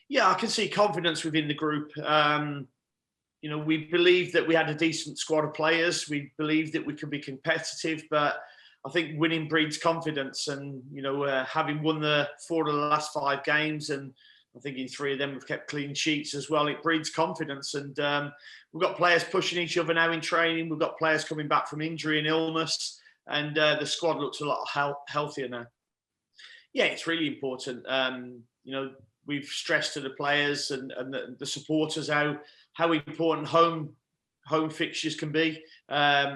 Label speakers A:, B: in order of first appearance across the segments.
A: Yeah, I can see confidence within the group. We believed that we had a decent squad of players. We believed that we could be competitive, but I think winning breeds confidence. And having won the 4 of the last 5 games, and I think in 3 of them we've kept clean sheets as well, it breeds confidence. And we've got players pushing each other now in training. We've got players coming back from injury and illness, and the squad looks a lot healthier now. Yeah, it's really important. We've stressed to the players and the supporters how important home fixtures can be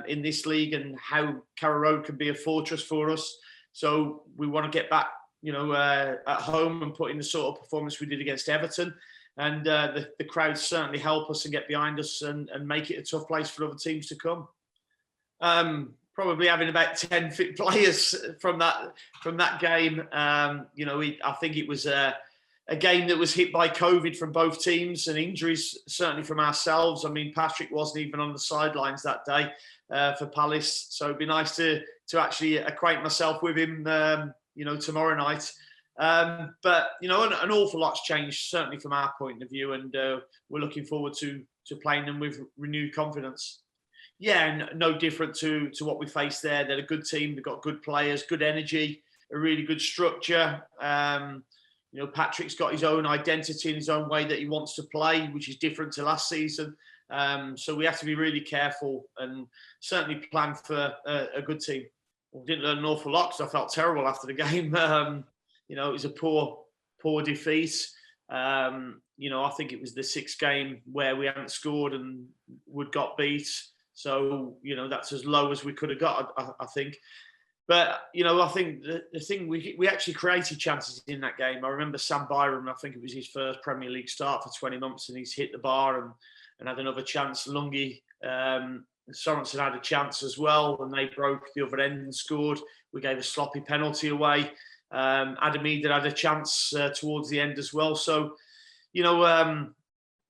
A: in this league, and how Carrow Road can be a fortress for us. So we want to get back, at home and put in the sort of performance we did against Everton. And the crowds certainly help us and get behind us and make it a tough place for other teams to come. Probably having about 10 fit players from that game. I think it was a game that was hit by COVID from both teams, and injuries certainly from ourselves. I mean, Patrick wasn't even on the sidelines that day for Palace, so it'd be nice to actually acquaint myself with him, tomorrow night. But an awful lot's changed, certainly from our point of view, and we're looking forward to playing them with renewed confidence. Yeah, no different to what we faced there. They're a good team. They've got good players, good energy, a really good structure. Patrick's got his own identity and his own way that he wants to play, which is different to last season. So we have to be really careful and certainly plan for a good team. We didn't learn an awful lot because I felt terrible after the game. It was a poor defeat. I think it was the 6th game where we hadn't scored and Wood got beat. So, that's as low as we could have got, I think. But, I think the thing, we actually created chances in that game. I remember Sam Byram, I think it was his first Premier League start for 20 months, and he's hit the bar and had another chance. Lungi, Sorensen had a chance as well, and they broke the other end and scored. We gave a sloppy penalty away. Adam Eder had a chance towards the end as well. So,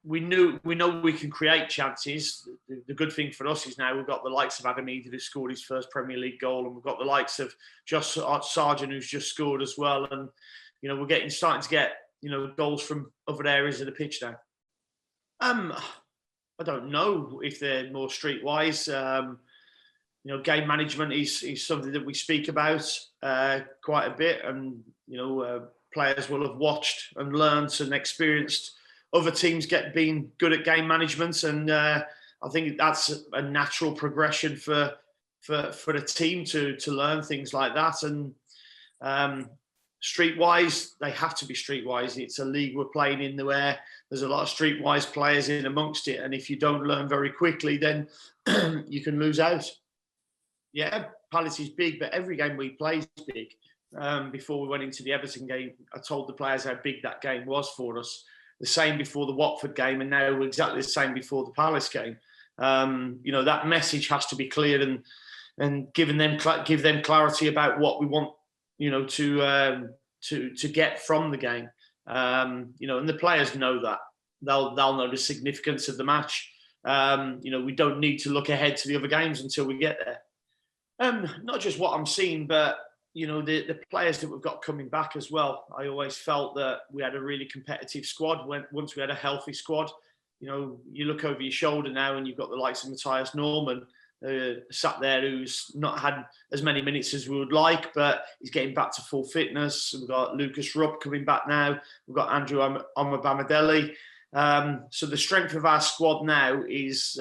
A: we know we can create chances. The good thing for us is now we've got the likes of Adam Eder, who scored his first Premier League goal, and we've got the likes of Josh Sargent, who's just scored as well. And we're starting to get goals from other areas of the pitch now. I don't know if they're more streetwise. Game management is something that we speak about quite a bit, and players will have watched and learned and experienced other teams being good at game management, and I think that's a natural progression for the team to learn things like that. And streetwise, they have to be streetwise. It's a league we're playing in where there's a lot of streetwise players in amongst it, and if you don't learn very quickly, then you can lose out. Yeah, Palace is big, but every game we play is big. Before we went into the Everton game, I told the players how big that game was for us. The same before the Watford game, and now exactly the same before the Palace game. That message has to be clear and give them clarity about what we want, to get from the game. And the players know that. They'll know the significance of the match. We don't need to look ahead to the other games until we get there. Not just what I'm seeing, but the players that we've got coming back as well. I always felt that we had a really competitive squad once we had a healthy squad. You look over your shoulder now and you've got the likes of Matthias Norman sat there, who's not had as many minutes as we would like, but he's getting back to full fitness. We've got Lucas Rupp coming back now. We've got Andrew Omobamidele. So the strength of our squad now is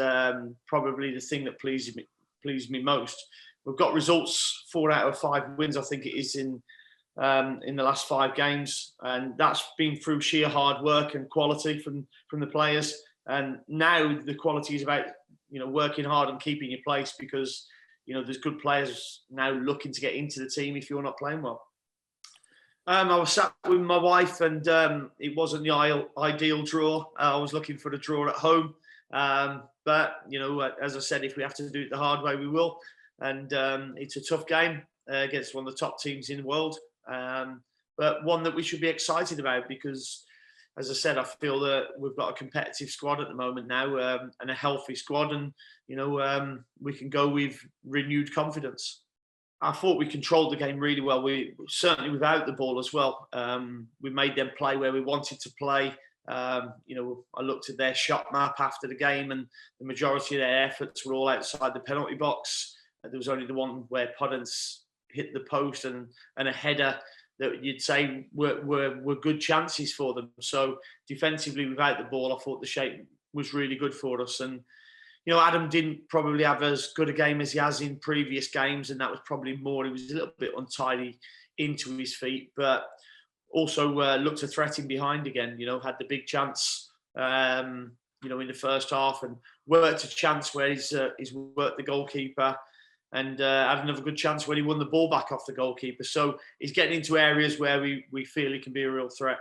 A: probably the thing that pleased me most. We've got results, 4 out of 5 wins, I think it is, in the last 5 games, and that's been through sheer hard work and quality from the players. And now the quality is about working hard and keeping your place, because there's good players now looking to get into the team if you're not playing well. I was sat with my wife, and it wasn't the ideal draw. I was looking for the draw at home, but as I said, if we have to do it the hard way, we will. And it's a tough game against one of the top teams in the world, but one that we should be excited about because, as I said, I feel that we've got a competitive squad at the moment now, and a healthy squad, and we can go with renewed confidence. I thought we controlled the game really well. We certainly without the ball as well. We made them play where we wanted to play. You know, I looked at their shot map after the game, and the majority of their efforts were all outside the penalty box. There was only the one where Podence hit the post and a header that you'd say were good chances for them. So defensively, without the ball, I thought the shape was really good for us. And you know, Adam didn't probably have as good a game as he has in previous games, and that was probably more. He was a little bit untidy into his feet, but also looked a threat in behind again. You know, had the big chance, you know, in the first half, and worked a chance where he's worked the goalkeeper, and had another good chance when he won the ball back off the goalkeeper. So he's getting into areas where we feel he can be a real threat.